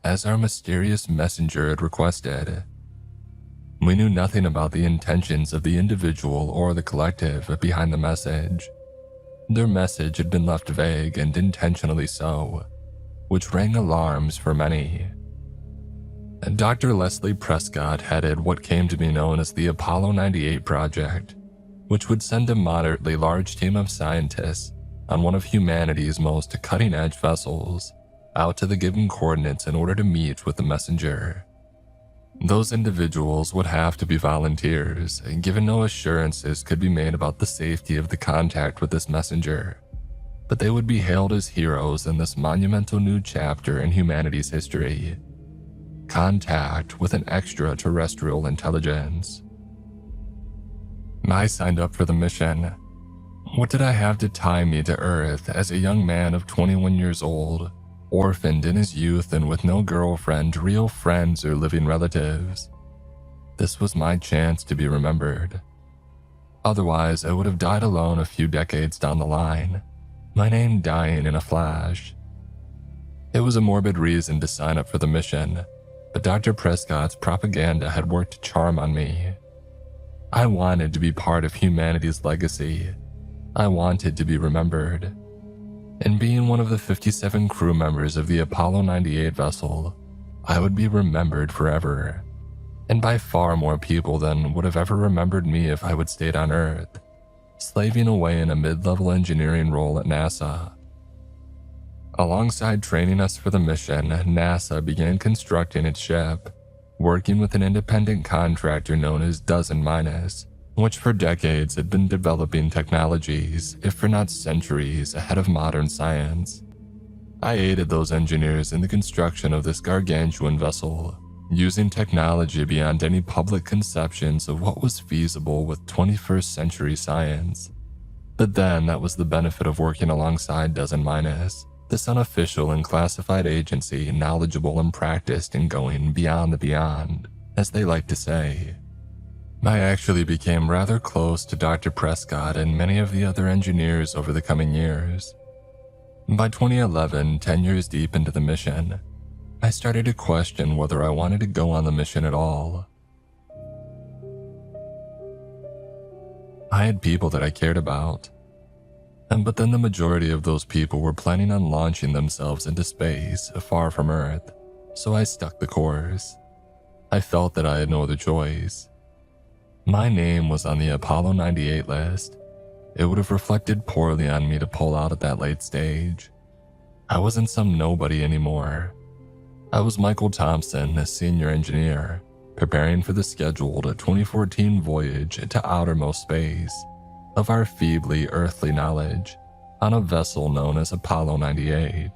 as our mysterious messenger had requested. We knew nothing about the intentions of the individual or the collective behind the message. Their message had been left vague and intentionally so, which rang alarms for many. Dr. Leslie Prescott headed what came to be known as the Apollo 98 project, which would send a moderately large team of scientists on one of humanity's most cutting-edge vessels out to the given coordinates in order to meet with the messenger. Those individuals would have to be volunteers, given no assurances could be made about the safety of the contact with this messenger, but they would be hailed as heroes in this monumental new chapter in humanity's history: contact with an extraterrestrial intelligence. I signed up for the mission. What did I have to tie me to Earth as a young man of 21 years old, orphaned in his youth and with no girlfriend, real friends, or living relatives? This was my chance to be remembered. Otherwise, I would have died alone a few decades down the line, my name dying in a flash. It was a morbid reason to sign up for the mission, but Dr. Prescott's propaganda had worked a charm on me. I wanted to be part of humanity's legacy. I wanted to be remembered. And being one of the 57 crew members of the Apollo 98 vessel, I would be remembered forever, and by far more people than would have ever remembered me if I would stayed on Earth, slaving away in a mid-level engineering role at NASA. Alongside training us for the mission, NASA began constructing its ship, working with an independent contractor known as Dozen Minus, which for decades had been developing technologies, if for not centuries, ahead of modern science. I aided those engineers in the construction of this gargantuan vessel, using technology beyond any public conceptions of what was feasible with 21st century science. But then that was the benefit of working alongside Dozen Minus, this unofficial and classified agency knowledgeable and practiced in going beyond the beyond, as they like to say. I actually became rather close to Dr. Prescott and many of the other engineers over the coming years. By 2011, 10 years deep into the mission, I started to question whether I wanted to go on the mission at all. I had people that I cared about, but then the majority of those people were planning on launching themselves into space, far from Earth, so I stuck the course. I felt that I had no other choice. My name was on the Apollo 98 list. It would have reflected poorly on me to pull out at that late stage. I wasn't some nobody anymore. I was Michael Thompson, a senior engineer, preparing for the scheduled 2014 voyage to outermost space of our feebly earthly knowledge on a vessel known as Apollo 98.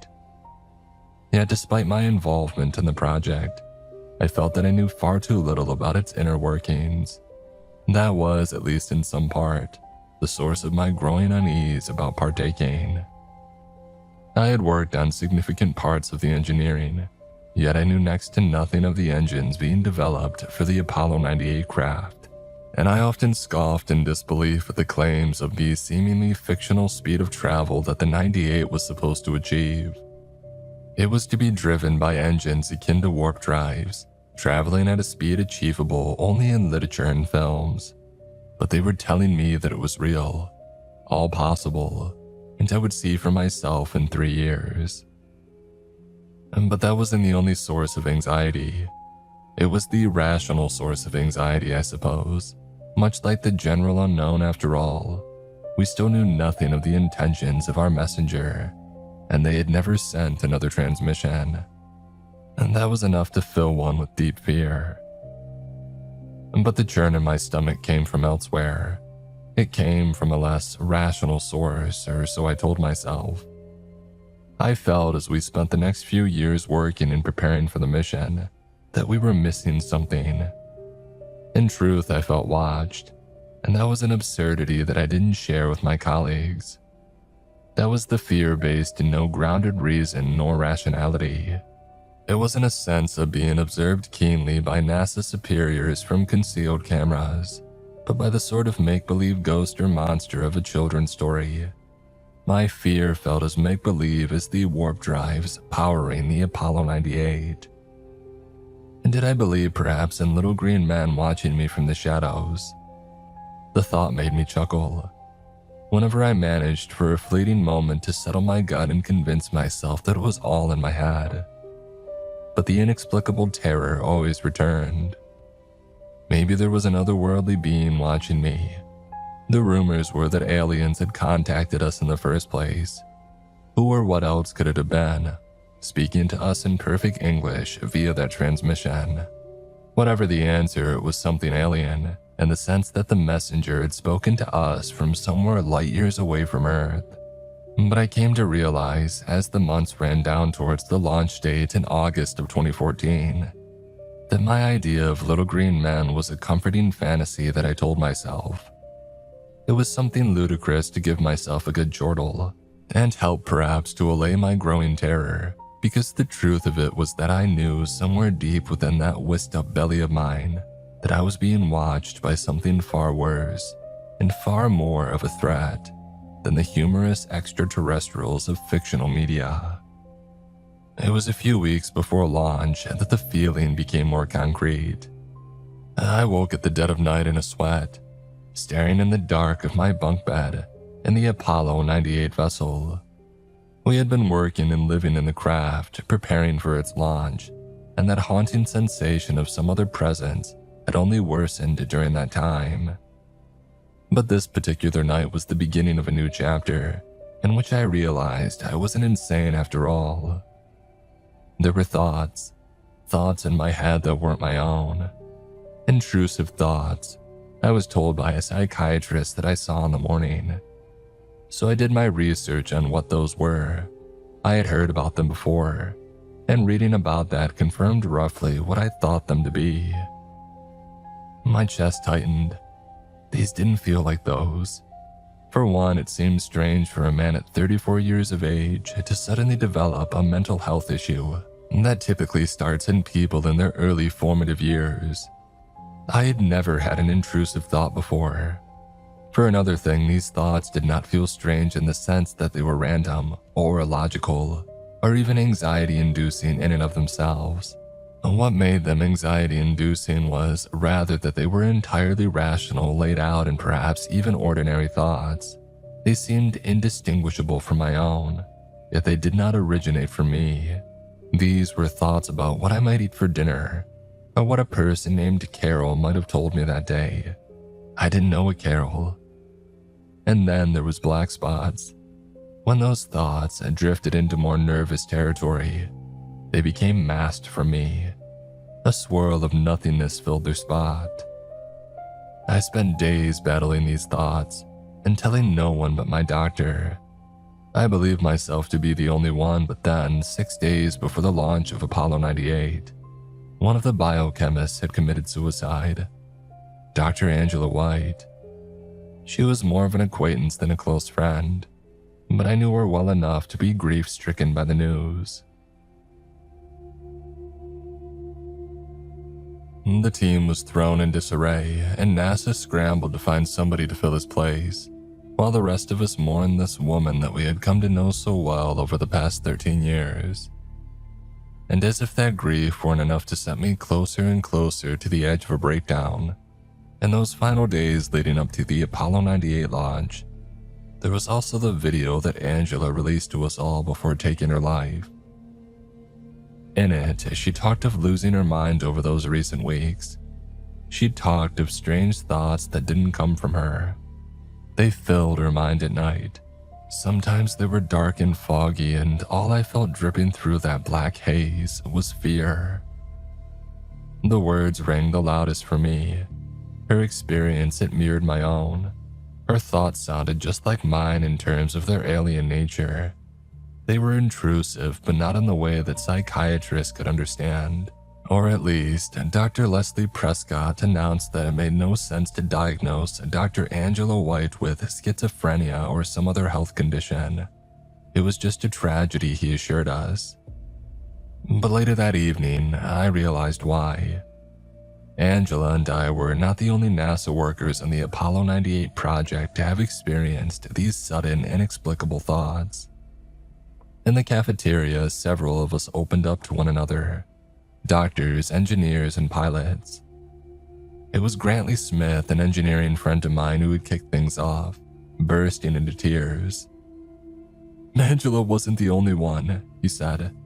Yet despite my involvement in the project, I felt that I knew far too little about its inner workings. That was, at least in some part, the source of my growing unease about partaking. I had worked on significant parts of the engineering, yet I knew next to nothing of the engines being developed for the Apollo 98 craft, and I often scoffed in disbelief at the claims of the seemingly fictional speed of travel that the 98 was supposed to achieve. It was to be driven by engines akin to warp drives, traveling at a speed achievable only in literature and films, but they were telling me that it was real, all possible, and I would see for myself in 3 years. But that wasn't the only source of anxiety. It was the irrational source of anxiety, I suppose. Much like the general unknown after all, we still knew nothing of the intentions of our messenger, and they had never sent another transmission. And that was enough to fill one with deep fear. But the churn in my stomach came from elsewhere. It came from a less rational source, or so I told myself. I felt as we spent the next few years working and preparing for the mission, that we were missing something. In truth, I felt watched, and that was an absurdity that I didn't share with my colleagues. That was the fear based in no grounded reason nor rationality. It wasn't a sense of being observed keenly by NASA superiors from concealed cameras, but by the sort of make-believe ghost or monster of a children's story. My fear felt as make-believe as the warp drives powering the Apollo 98, And did I believe perhaps in little green men watching me from the shadows? The thought made me chuckle. Whenever I managed for a fleeting moment to settle my gut and convince myself that it was all in my head. But the inexplicable terror always returned. Maybe there was an otherworldly being watching me. The rumors were that aliens had contacted us in the first place. Who or what else could it have been, speaking to us in perfect English via that transmission? Whatever the answer, it was something alien, in the sense that the messenger had spoken to us from somewhere light years away from Earth. But I came to realize, as the months ran down towards the launch date in August of 2014, that my idea of little green men was a comforting fantasy that I told myself. It was something ludicrous to give myself a good chortle, and help perhaps to allay my growing terror, because the truth of it was that I knew somewhere deep within that whisked-up belly of mine that I was being watched by something far worse and far more of a threat than the humorous extraterrestrials of fictional media. It was a few weeks before launch that the feeling became more concrete. I woke at the dead of night in a sweat, staring in the dark of my bunk bed in the Apollo 98 vessel. We had been working and living in the craft, preparing for its launch, and that haunting sensation of some other presence had only worsened during that time. But this particular night was the beginning of a new chapter, in which I realized I wasn't insane after all. There were thoughts in my head that weren't my own. Intrusive thoughts, I was told by a psychiatrist that I saw in the morning. So I did my research on what those were. I had heard about them before, and reading about that confirmed roughly what I thought them to be. My chest tightened. These didn't feel like those. For one, it seemed strange for a man at 34 years of age to suddenly develop a mental health issue that typically starts in people in their early formative years. I had never had an intrusive thought before. For another thing, these thoughts did not feel strange in the sense that they were random or illogical, or even anxiety-inducing in and of themselves. What made them anxiety-inducing was rather that they were entirely rational, laid out, and perhaps even ordinary thoughts. They seemed indistinguishable from my own, yet they did not originate from me. These were thoughts about what I might eat for dinner, or what a person named Carol might have told me that day. I didn't know a Carol. And then there was black spots. When those thoughts had drifted into more nervous territory, they became masked from me. A swirl of nothingness filled their spot. I spent days battling these thoughts and telling no one but my doctor. I believed myself to be the only one, but then, 6 days before the launch of Apollo 98, one of the biochemists had committed suicide. Dr. Angela White. She was more of an acquaintance than a close friend, but I knew her well enough to be grief-stricken by the news. The team was thrown in disarray, and NASA scrambled to find somebody to fill his place, while the rest of us mourned this woman that we had come to know so well over the past 13 years. And as if that grief weren't enough to set me closer and closer to the edge of a breakdown, in those final days leading up to the Apollo 98 launch, there was also the video that Angela released to us all before taking her life. In it, she talked of losing her mind over those recent weeks. She talked of strange thoughts that didn't come from her. They filled her mind at night. Sometimes they were dark and foggy, and all I felt dripping through that black haze was fear. The words rang the loudest for me. Her experience, it mirrored my own. Her thoughts sounded just like mine in terms of their alien nature. They were intrusive, but not in the way that psychiatrists could understand. Or at least, Dr. Leslie Prescott announced that it made no sense to diagnose Dr. Angela White with schizophrenia or some other health condition. It was just a tragedy, he assured us. But later that evening, I realized why. Angela and I were not the only NASA workers on the Apollo 98 project to have experienced these sudden, inexplicable thoughts. In the cafeteria, several of us opened up to one another. doctors, engineers, and pilots. It was Grantley Smith, an engineering friend of mine, who had kicked things off, bursting into tears. "Angela wasn't the only one," he said.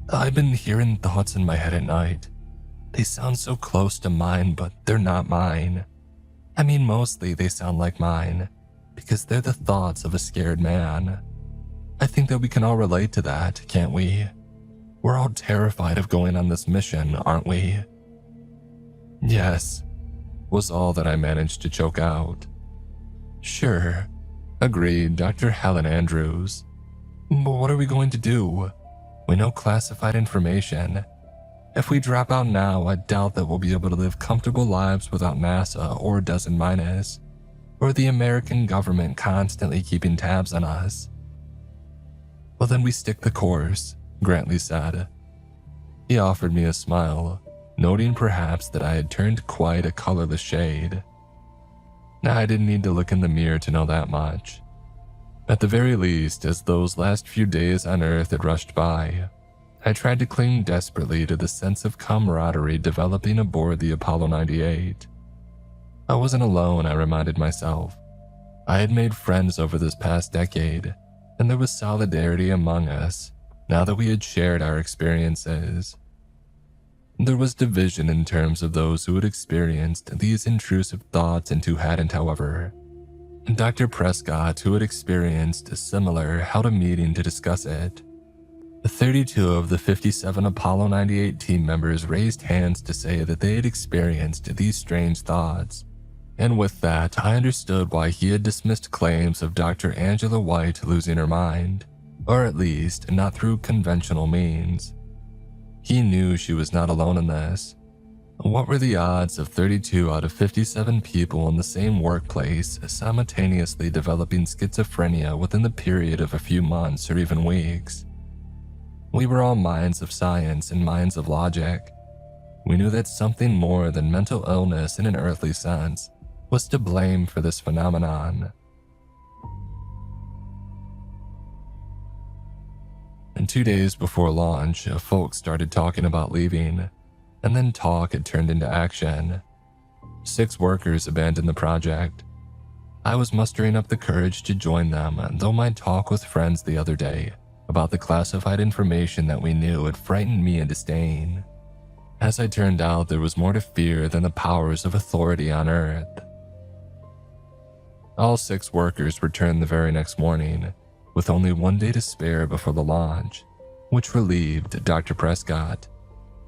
"I've been hearing thoughts in my head at night. They sound so close to mine, but they're not mine. I mean, mostly they sound like mine, because they're the thoughts of a scared man. I think that we can all relate to that, can't we? We're all terrified of going on this mission, aren't we?" "Yes," was all that I managed to choke out. "Sure," agreed Dr. Helen Andrews. "But what are we going to do? We know classified information. If we drop out now, I doubt that we'll be able to live comfortable lives without NASA or a dozen minus, or the American government constantly keeping tabs on us." "Well, then we stick the course," Grantley said. He offered me a smile, noting perhaps that I had turned quite a colorless shade. I didn't need to look in the mirror to know that much. At the very least, as those last few days on Earth had rushed by, I tried to cling desperately to the sense of camaraderie developing aboard the Apollo 98. I wasn't alone, I reminded myself. I had made friends over this past decade, and there was solidarity among us now that we had shared our experiences. There was division in terms of those who had experienced these intrusive thoughts and who hadn't, however. Dr. Prescott, who had experienced a similar, held a meeting to discuss it. 32 of the 57 Apollo 98 team members raised hands to say that they had experienced these strange thoughts, and with that, I understood why he had dismissed claims of Dr. Angela White losing her mind, or at least not through conventional means. He knew she was not alone in this. What were the odds of 32 out of 57 people in the same workplace simultaneously developing schizophrenia within the period of a few months or even weeks? We were all minds of science and minds of logic. We knew that something more than mental illness in an earthly sense was to blame for this phenomenon. And 2 days before launch, folks started talking about leaving, and then talk had turned into action. 6 workers abandoned the project. I was mustering up the courage to join them, though my talk with friends the other day about the classified information that we knew had frightened me into staying. As it turned out, there was more to fear than the powers of authority on Earth. All 6 workers returned the very next morning, with only 1 day to spare before the launch, which relieved Dr. Prescott,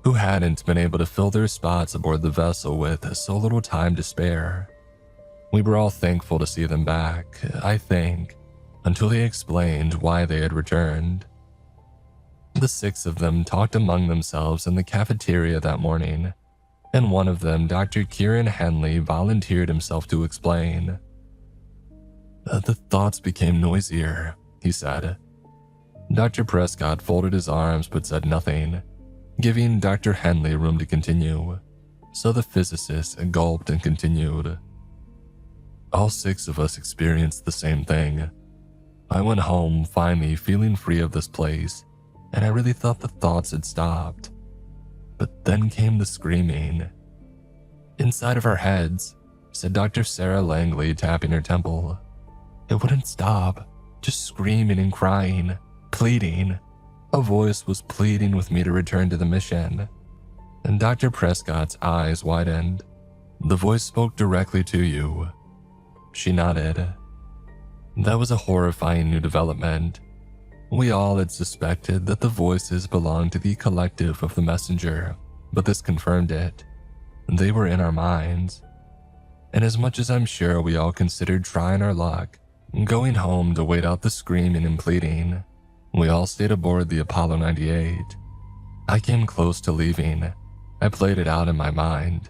who hadn't been able to fill their spots aboard the vessel with so little time to spare. We were all thankful to see them back, I think, until they explained why they had returned. The 6 of them talked among themselves in the cafeteria that morning, and one of them, Dr. Kieran Henley, volunteered himself to explain. "The thoughts became noisier," he said. Dr. Prescott folded his arms but said nothing, giving Dr. Henley room to continue, so the physicist gulped and continued. "All 6 of us experienced the same thing. I went home finally feeling free of this place, and I really thought the thoughts had stopped. But then came the screaming. Inside of our heads," said Dr. Sarah Langley, tapping her temple. "It wouldn't stop, just screaming and crying, pleading. A voice was pleading with me to return to the mission." And Dr. Prescott's eyes widened. "The voice spoke directly to you." She nodded. That was a horrifying new development. We all had suspected that the voices belonged to the collective of the messenger, but this confirmed it. They were in our minds. And as much as I'm sure we all considered trying our luck, going home to wait out the screaming and pleading, we all stayed aboard the Apollo 98. I came close to leaving. I played it out in my mind.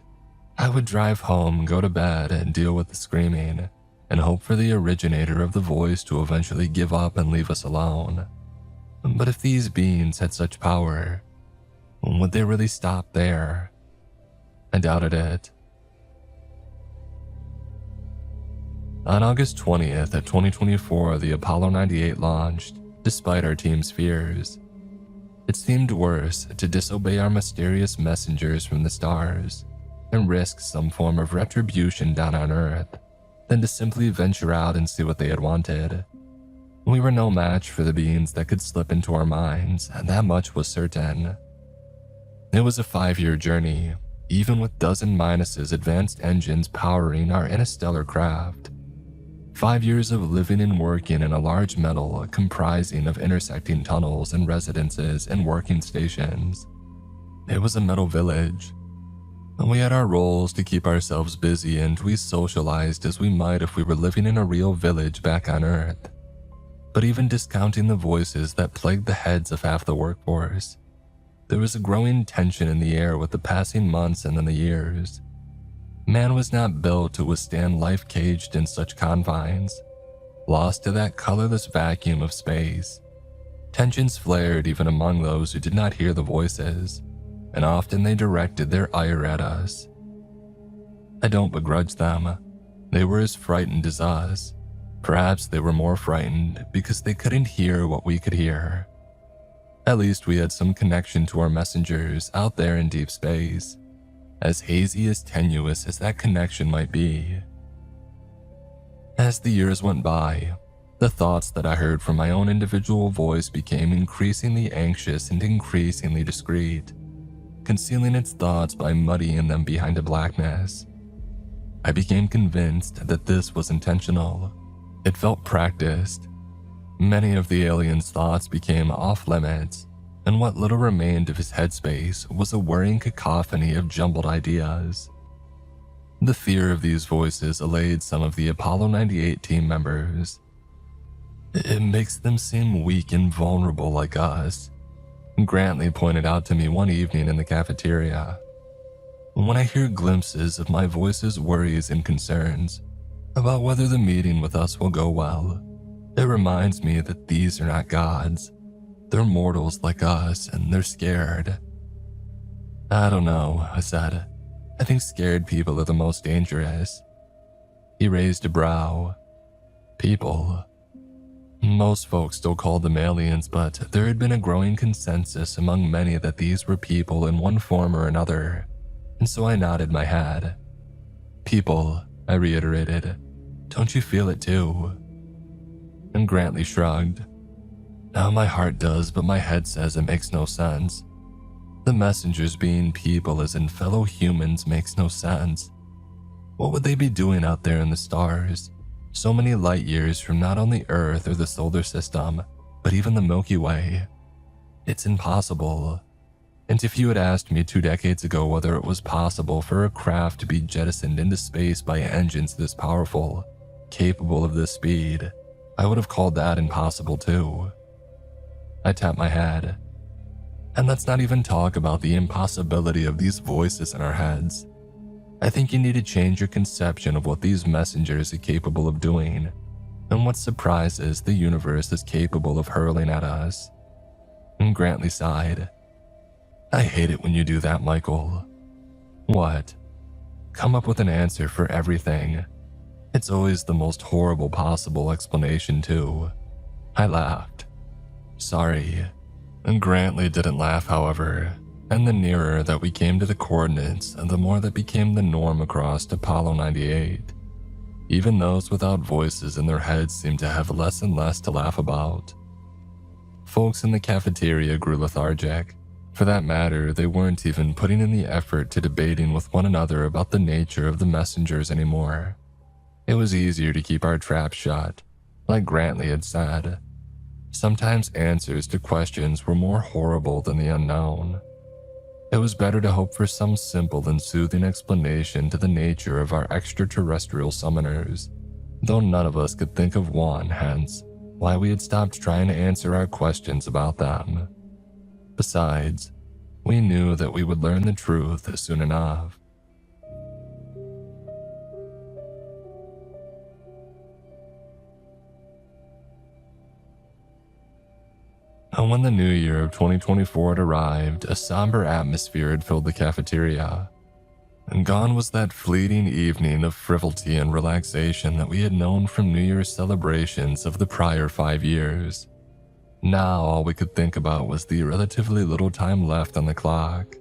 I would drive home, go to bed, and deal with the screaming, and hope for the originator of the voice to eventually give up and leave us alone. But if these beings had such power, would they really stop there? I doubted it. On August 20th, 2024, the Apollo 98 launched, despite our team's fears. It seemed worse to disobey our mysterious messengers from the stars and risk some form of retribution down on Earth than to simply venture out and see what they had wanted. We were no match for the beings that could slip into our minds, and that much was certain. It was a 5-year journey, even with dozen Minus's advanced engines powering our interstellar craft. 5 years of living and working in a large metal comprising of intersecting tunnels and residences and working stations. It was a metal village. We had our roles to keep ourselves busy, and we socialized as we might if we were living in a real village back on Earth. But even discounting the voices that plagued the heads of half the workforce, there was a growing tension in the air with the passing months and then the years. Man was not built to withstand life caged in such confines, lost to that colorless vacuum of space. Tensions flared even among those who did not hear the voices, and often they directed their ire at us. I don't begrudge them. They were as frightened as us. Perhaps they were more frightened because they couldn't hear what we could hear. At least we had some connection to our messengers out there in deep space, as hazy as tenuous as that connection might be. As the years went by, the thoughts that I heard from my own individual voice became increasingly anxious and increasingly discreet, concealing its thoughts by muddying them behind a blackness. I became convinced that this was intentional. It felt practiced. Many of the alien's thoughts became off-limits, and what little remained of his headspace was a whirring cacophony of jumbled ideas. The fear of these voices allayed some of the Apollo 98 team members. It makes them seem weak and vulnerable like us, Grantley pointed out to me one evening in the cafeteria. When I hear glimpses of my voice's worries and concerns about whether the meeting with us will go well, it reminds me that these are not gods. They're mortals like us, and they're scared. I don't know, I said. I think scared people are the most dangerous. He raised a brow. People. Most folks still called them aliens, but there had been a growing consensus among many that these were people in one form or another, and so I nodded my head. People, I reiterated. Don't you feel it too? And Grantley shrugged. Now my heart does, but my head says it makes no sense. The messengers being people as in fellow humans makes no sense. What would they be doing out there in the stars, so many light years from not only Earth or the solar system, but even the Milky Way? It's impossible. And if you had asked me 2 decades ago whether it was possible for a craft to be jettisoned into space by engines this powerful, capable of this speed, I would have called that impossible too. I tapped my head. And let's not even talk about the impossibility of these voices in our heads. I think you need to change your conception of what these messengers are capable of doing, and what surprises the universe is capable of hurling at us. And Grantley sighed. I hate it when you do that, Michael. What? Come up with an answer for everything. It's always the most horrible possible explanation, too. I laughed. Sorry. And Grantley didn't laugh, however, and the nearer that we came to the coordinates, the more that became the norm across Apollo 98. Even those without voices in their heads seemed to have less and less to laugh about. Folks in the cafeteria grew lethargic. For that matter, they weren't even putting in the effort to debating with one another about the nature of the messengers anymore. It was easier to keep our trap shut, like Grantley had said. Sometimes answers to questions were more horrible than the unknown. It was better to hope for some simple and soothing explanation to the nature of our extraterrestrial summoners, though none of us could think of one, hence why we had stopped trying to answer our questions about them. Besides, we knew that we would learn the truth soon enough. And when the new year of 2024 had arrived, a somber atmosphere had filled the cafeteria. And gone was that fleeting evening of frivolity and relaxation that we had known from New Year's celebrations of the prior 5 years. Now all we could think about was the relatively little time left on the clock.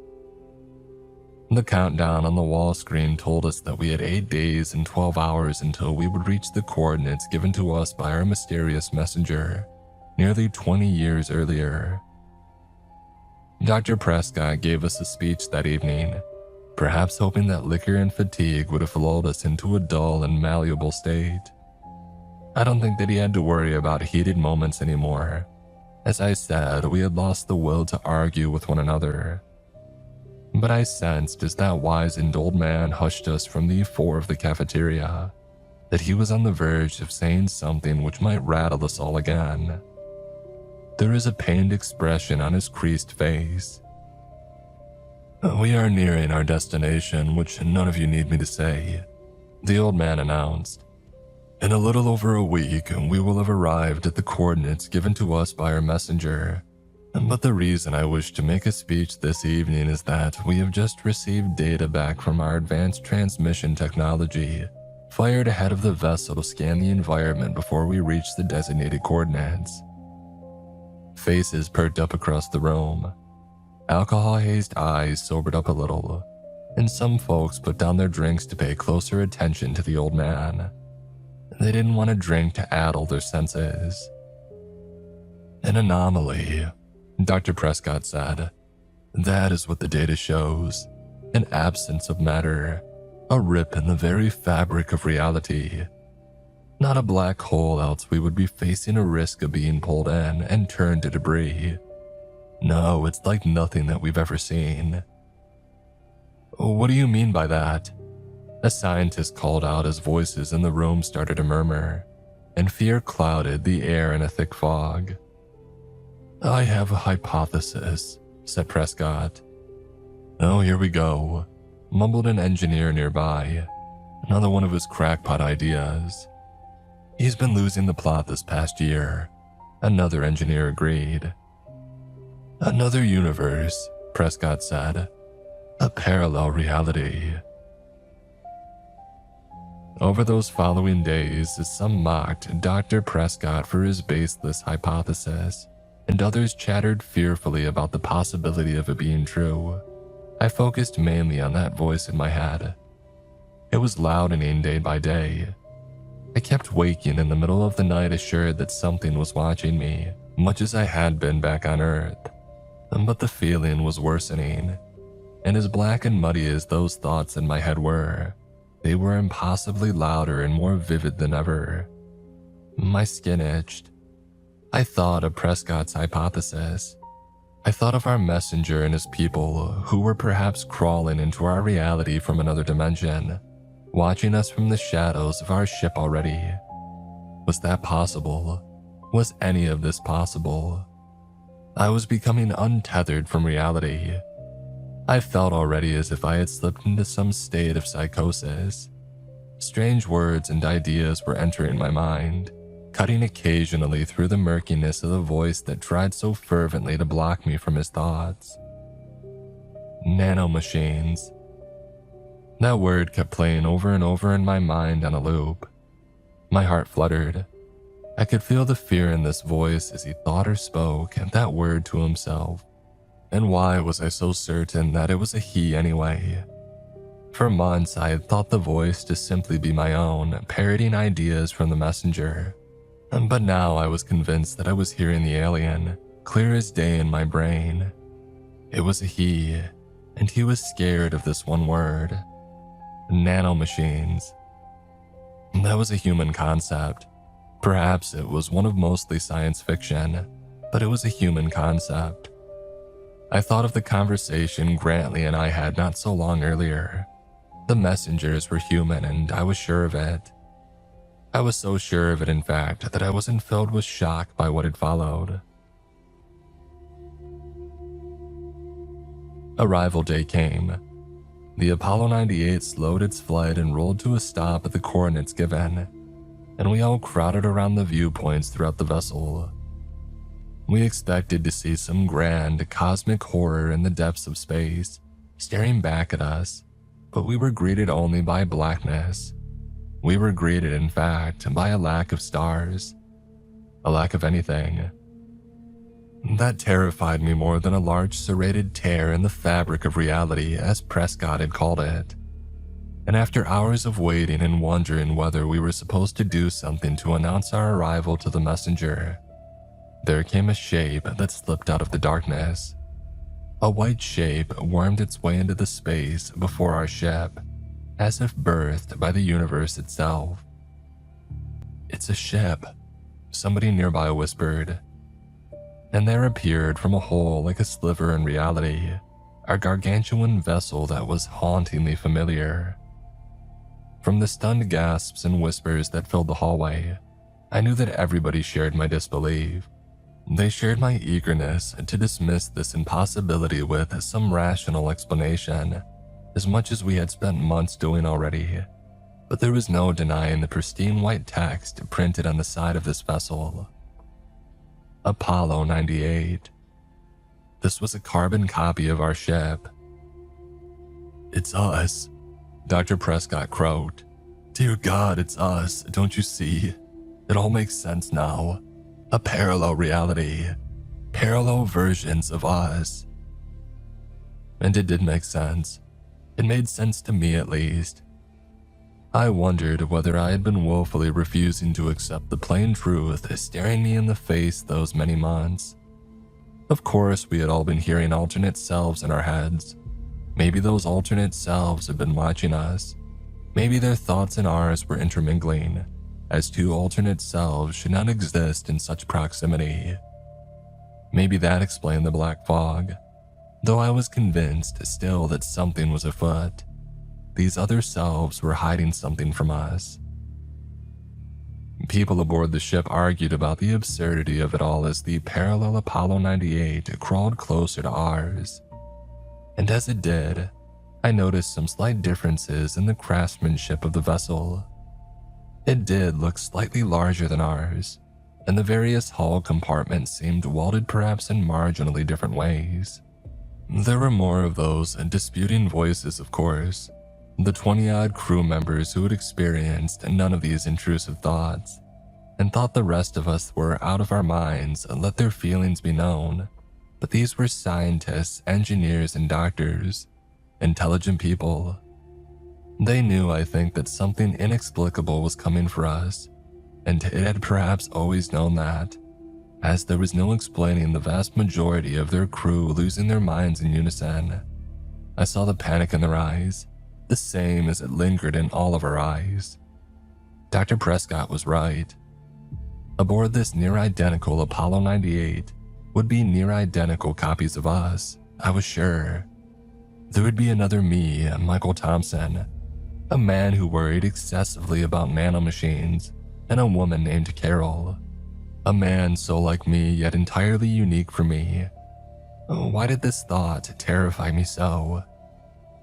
The countdown on the wall screen told us that we had 8 days and 12 hours until we would reach the coordinates given to us by our mysterious messenger, nearly 20 years earlier. Dr. Prescott gave us a speech that evening, perhaps hoping that liquor and fatigue would have lulled us into a dull and malleable state. I don't think that he had to worry about heated moments anymore. As I said, we had lost the will to argue with one another. But I sensed as that wizened old man hushed us from the floor of the cafeteria that he was on the verge of saying something which might rattle us all again. There is a pained expression on his creased face. "We are nearing our destination, which none of you need me to say," the old man announced. "In a little over a week, we will have arrived at the coordinates given to us by our messenger. But the reason I wish to make a speech this evening is that we have just received data back from our advanced transmission technology, fired ahead of the vessel to scan the environment before we reach the designated coordinates." Faces perked up across the room. Alcohol-hazed eyes sobered up a little, and some folks put down their drinks to pay closer attention to the old man. They didn't want to drink to addle their senses. "An anomaly," Dr. Prescott said. "That is what the data shows. An absence of matter. A rip in the very fabric of reality. Not a black hole, else we would be facing a risk of being pulled in and turned to debris. No, it's like nothing that we've ever seen." "What do you mean by that?" A scientist called out as voices in the room started to murmur, and fear clouded the air in a thick fog. "I have a hypothesis," said Prescott. "Oh, here we go," mumbled an engineer nearby. Another one of his crackpot ideas. "He's been losing the plot this past year," another engineer agreed. "Another universe," Prescott said. "A parallel reality." Over those following days, some mocked Dr. Prescott for his baseless hypothesis, and others chattered fearfully about the possibility of it being true. I focused mainly on that voice in my head. It was loudening day by day. I kept waking in the middle of the night assured that something was watching me, much as I had been back on Earth. But the feeling was worsening, and as black and muddy as those thoughts in my head were, they were impossibly louder and more vivid than ever. My skin itched. I thought of Prescott's hypothesis. I thought of our messenger and his people who were perhaps crawling into our reality from another dimension, watching us from the shadows of our ship already. Was that possible? Was any of this possible? I was becoming untethered from reality. I felt already as if I had slipped into some state of psychosis. Strange words and ideas were entering my mind, cutting occasionally through the murkiness of the voice that tried so fervently to block me from his thoughts. Nanomachines. That word kept playing over and over in my mind on a loop. My heart fluttered. I could feel the fear in this voice as he thought or spoke that word to himself. And why was I so certain that it was a he anyway? For months I had thought the voice to simply be my own, parroting ideas from the messenger. But now I was convinced that I was hearing the alien, clear as day in my brain. It was a he, and he was scared of this one word. Nanomachines. That was a human concept. Perhaps it was one of mostly science fiction, but it was a human concept. I thought of the conversation Grantley and I had not so long earlier. The messengers were human, and I was sure of it. I was so sure of it, in fact, that I wasn't filled with shock by what had followed. Arrival day came. The Apollo 98 slowed its flight and rolled to a stop at the coordinates given, and we all crowded around the viewpoints throughout the vessel. We expected to see some grand cosmic horror in the depths of space, staring back at us, but we were greeted only by blackness. We were greeted, in fact, by a lack of stars, a lack of anything. That terrified me more than a large serrated tear in the fabric of reality, as Prescott had called it. And after hours of waiting and wondering whether we were supposed to do something to announce our arrival to the messenger, there came a shape that slipped out of the darkness. A white shape wormed its way into the space before our ship, as if birthed by the universe itself. "It's a ship," somebody nearby whispered. And there appeared from a hole like a sliver in reality, a gargantuan vessel that was hauntingly familiar. From the stunned gasps and whispers that filled the hallway, I knew that everybody shared my disbelief. They shared my eagerness to dismiss this impossibility with some rational explanation, as much as we had spent months doing already. But there was no denying the pristine white text printed on the side of this vessel. Apollo 98. This was a carbon copy of our ship. "It's us," Dr. Prescott croaked. "Dear God, it's us, don't you see? It all makes sense now. A parallel reality. Parallel versions of us." And it did make sense. It made sense to me at least. I wondered whether I had been woefully refusing to accept the plain truth staring me in the face those many months. Of course, we had all been hearing alternate selves in our heads. Maybe those alternate selves had been watching us. Maybe their thoughts and ours were intermingling, as two alternate selves should not exist in such proximity. Maybe that explained the black fog, though I was convinced still that something was afoot. These other selves were hiding something from us. People aboard the ship argued about the absurdity of it all as the parallel Apollo 98 crawled closer to ours. And as it did, I noticed some slight differences in the craftsmanship of the vessel. It did look slightly larger than ours, and the various hull compartments seemed welded perhaps in marginally different ways. There were more of those disputing voices, of course. The 20-odd crew members who had experienced none of these intrusive thoughts, and thought the rest of us were out of our minds and let their feelings be known. But these were scientists, engineers, and doctors, intelligent people. They knew, I think, that something inexplicable was coming for us, and it had perhaps always known that, as there was no explaining the vast majority of their crew losing their minds in unison. I saw the panic in their eyes, the same as it lingered in all of our eyes. Dr. Prescott was right. Aboard this near-identical Apollo 98 would be near-identical copies of us, I was sure. There would be another me, Michael Thompson, a man who worried excessively about nanomachines, and a woman named Carol. A man so like me, yet entirely unique for me. Why did this thought terrify me so?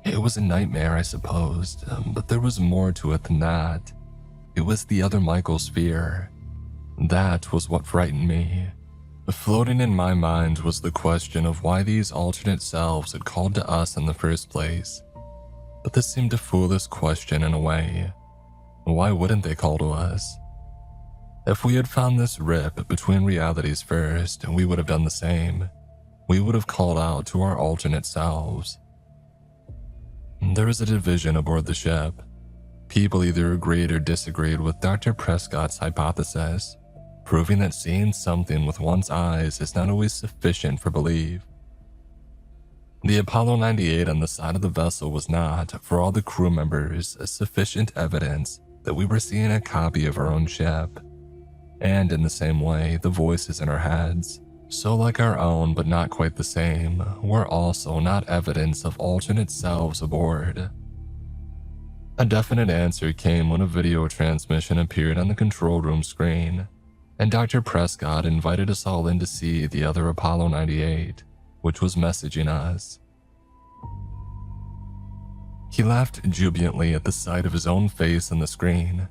It was a nightmare, I supposed, but there was more to it than that. It was the other Michael's fear. That was what frightened me. Floating in my mind was the question of why these alternate selves had called to us in the first place. But this seemed a foolish question in a way. Why wouldn't they call to us? If we had found this rip between realities first, we would have done the same. We would have called out to our alternate selves. There was a division aboard the ship. People either agreed or disagreed with Dr. Prescott's hypothesis, proving that seeing something with one's eyes is not always sufficient for belief. The Apollo 98 on the side of the vessel was not, for all the crew members, sufficient evidence that we were seeing a copy of our own ship. And in the same way, the voices in our heads, so like our own but not quite the same, were also not evidence of alternate selves aboard. A definite answer came when a video transmission appeared on the control room screen, and Dr. Prescott invited us all in to see the other Apollo 98, which was messaging us. He laughed jubilantly at the sight of his own face on the screen.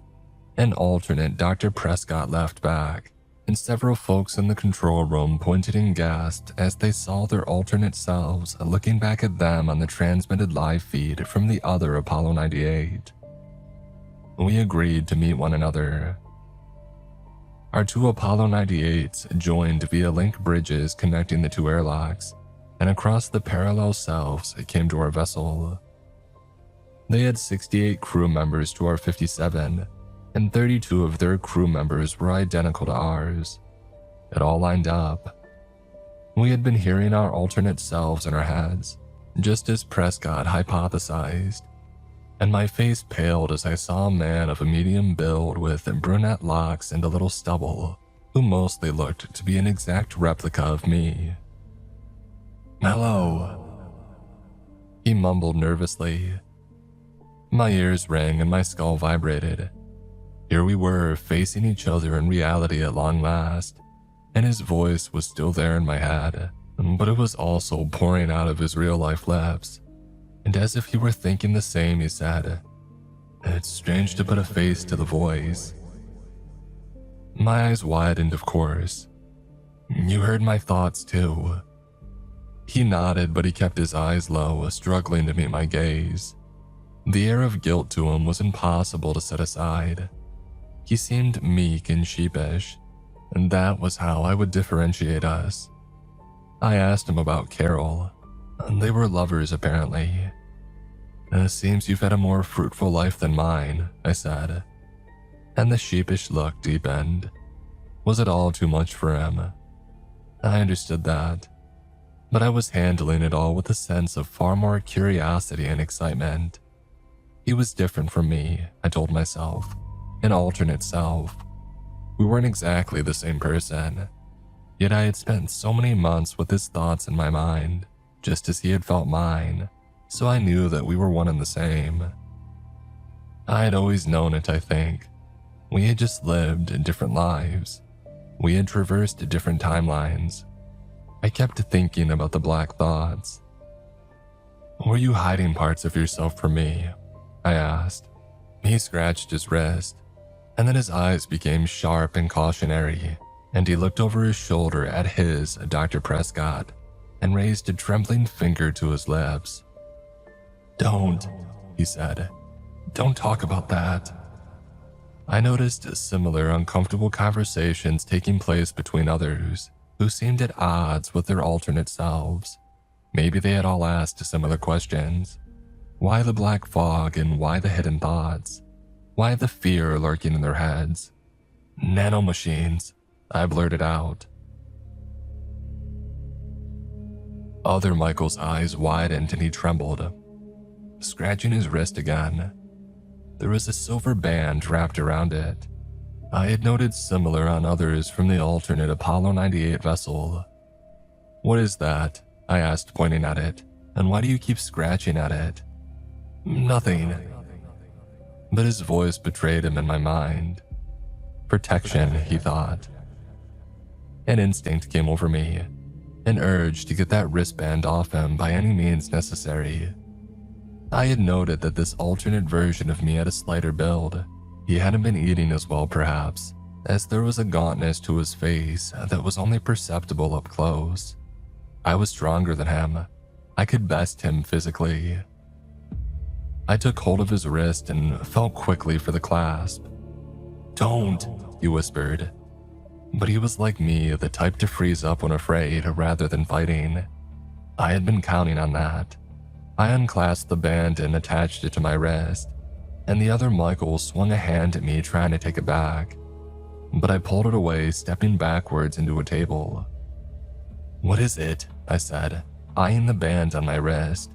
An alternate Dr. Prescott laughed back, and several folks in the control room pointed and gasped as they saw their alternate selves looking back at them on the transmitted live feed from the other Apollo 98. We agreed to meet one another. Our two Apollo 98s joined via link bridges connecting the two airlocks, and across the parallel selves it came to our vessel. They had 68 crew members to our 57, and 32 of their crew members were identical to ours. It all lined up. We had been hearing our alternate selves in our heads, just as Prescott hypothesized, and my face paled as I saw a man of a medium build with brunette locks and a little stubble, who mostly looked to be an exact replica of me. "Hello," he mumbled nervously. My ears rang and my skull vibrated. Here we were, facing each other in reality at long last, and his voice was still there in my head, but it was also pouring out of his real-life lips. And as if he were thinking the same, he said, "It's strange to put a face to the voice." My eyes widened, of course. "You heard my thoughts too." He nodded, but he kept his eyes low, struggling to meet my gaze. The air of guilt to him was impossible to set aside. He seemed meek and sheepish, and that was how I would differentiate us. I asked him about Carol. They were lovers, apparently. "It seems you've had a more fruitful life than mine," I said. And the sheepish look deepened. Was it all too much for him? I understood that, but I was handling it all with a sense of far more curiosity and excitement. He was different from me, I told myself, an alternate self. We weren't exactly the same person, yet I had spent so many months with his thoughts in my mind, just as he had felt mine, so I knew that we were one and the same. I had always known it, I think. We had just lived different lives. We had traversed different timelines. I kept thinking about the black thoughts. "Were you hiding parts of yourself from me?" I asked. He scratched his wrist, and then his eyes became sharp and cautionary, and he looked over his shoulder at his Dr. Prescott and raised a trembling finger to his lips. "Don't," he said. "Don't talk about that." I noticed similar uncomfortable conversations taking place between others who seemed at odds with their alternate selves. Maybe they had all asked similar questions. Why the black fog and why the hidden thoughts? Why the fear lurking in their heads? "Nanomachines," I blurted out. Other Michael's eyes widened and he trembled, scratching his wrist again. There was a silver band wrapped around it. I had noted similar on others from the alternate Apollo 98 vessel. "What is that?" I asked, pointing at it. "And why do you keep scratching at it?" "Nothing." But his voice betrayed him in my mind. Protection, he thought. An instinct came over me, an urge to get that wristband off him by any means necessary. I had noted that this alternate version of me had a slighter build. He hadn't been eating as well, perhaps, as there was a gauntness to his face that was only perceptible up close. I was stronger than him. I could best him physically. I took hold of his wrist and felt quickly for the clasp. "Don't," he whispered. But he was like me, the type to freeze up when afraid rather than fighting. I had been counting on that. I unclasped the band and attached it to my wrist, and the other Michael swung a hand at me trying to take it back. But I pulled it away, stepping backwards into a table. "What is it?" I said, eyeing the band on my wrist.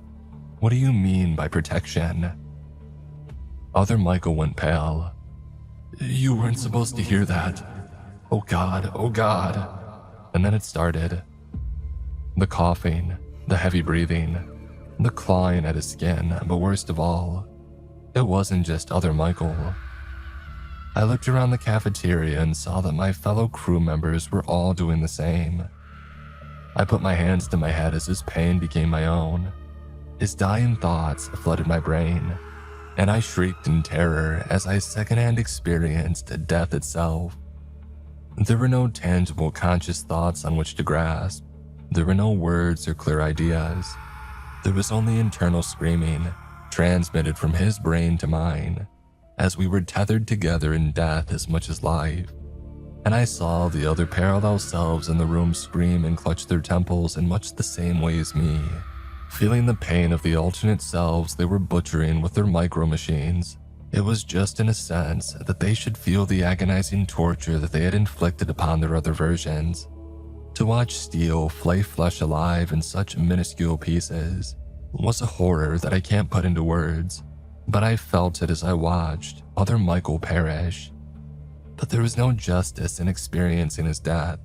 "What do you mean by protection?" Other Michael went pale. "You weren't supposed to hear that. Oh God, oh God." And then it started. The coughing, the heavy breathing, the clawing at his skin, but worst of all, it wasn't just other Michael. I looked around the cafeteria and saw that my fellow crew members were all doing the same. I put my hands to my head as his pain became my own. His dying thoughts flooded my brain, and I shrieked in terror as I secondhand experienced death itself. There were no tangible conscious thoughts on which to grasp. There were no words or clear ideas. There was only internal screaming, transmitted from his brain to mine, as we were tethered together in death as much as life. and I saw the other parallel selves in the room scream and clutch their temples in much the same way as me, feeling the pain of the alternate selves they were butchering with their micro machines. It was just in a sense that they should feel the agonizing torture that they had inflicted upon their other versions. To watch steel flay flesh alive in such minuscule pieces was a horror that I can't put into words, but I felt it as I watched other Michael perish. But there was no justice in experiencing his death.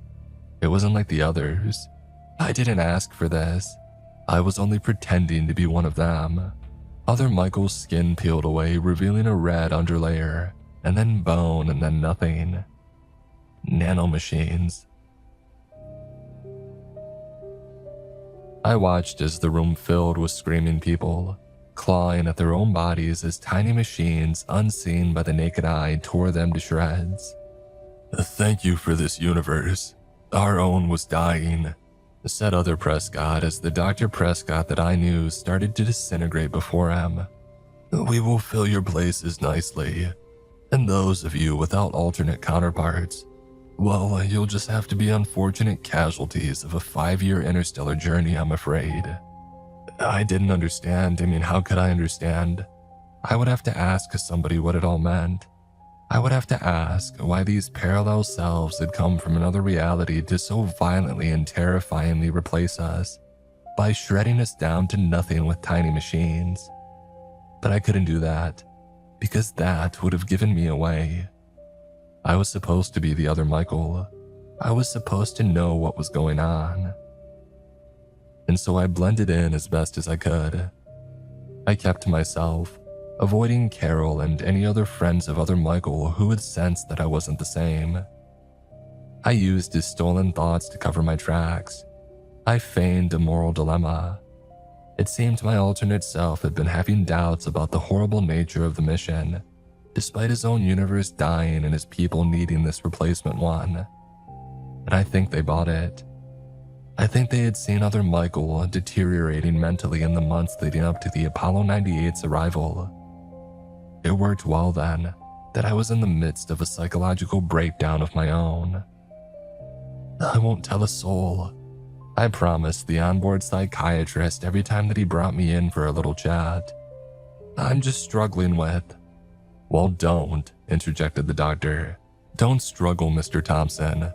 It wasn't like the others. I didn't ask for this. I was only pretending to be one of them. Other Michael's skin peeled away, revealing a red underlayer, and then bone, and then nothing. Nanomachines. I watched as the room filled with screaming people, clawing at their own bodies as tiny machines, unseen by the naked eye, tore them to shreds. "Thank you for this universe. Our own was dying," said Other Prescott as the Dr. Prescott that I knew started to disintegrate before him. "We will fill your places nicely, and those of you without alternate counterparts, well, you'll just have to be unfortunate casualties of a 5-year interstellar journey, I'm afraid." I didn't understand. I mean, how could I understand? I would have to ask somebody what it all meant. I would have to ask why these parallel selves had come from another reality to so violently and terrifyingly replace us by shredding us down to nothing with tiny machines. But I couldn't do that, because that would have given me away. I was supposed to be the other Michael. I was supposed to know what was going on. And so I blended in as best as I could. I kept to myself, avoiding Carol and any other friends of other Michael who would sense that I wasn't the same. I used his stolen thoughts to cover my tracks. I feigned a moral dilemma. It seemed my alternate self had been having doubts about the horrible nature of the mission, despite his own universe dying and his people needing this replacement one. And I think they bought it. I think they had seen other Michael deteriorating mentally in the months leading up to the Apollo 98's arrival. It worked well then that I was in the midst of a psychological breakdown of my own. "I won't tell a soul," I promised the onboard psychiatrist every time that he brought me in for a little chat. "I'm just struggling with—" "Well, don't," interjected the doctor. "Don't struggle, Mr. Thompson.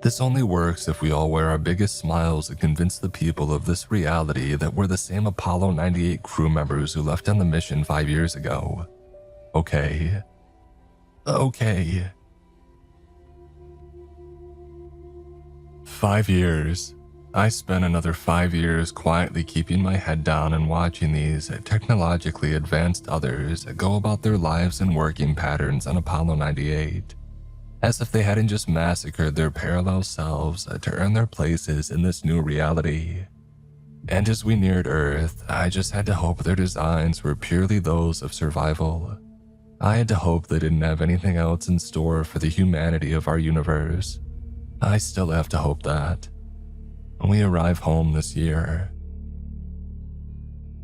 This only works if we all wear our biggest smiles and convince the people of this reality that we're the same Apollo 98 crew members who left on the mission 5 years ago. Okay? Okay." 5 years. I spent another 5 years quietly keeping my head down and watching these technologically advanced others go about their lives and working patterns on Apollo 98. As if they hadn't just massacred their parallel selves to earn their places in this new reality. And as we neared Earth, I just had to hope their designs were purely those of survival. I had to hope they didn't have anything else in store for the humanity of our universe. I still have to hope that. We arrive home this year.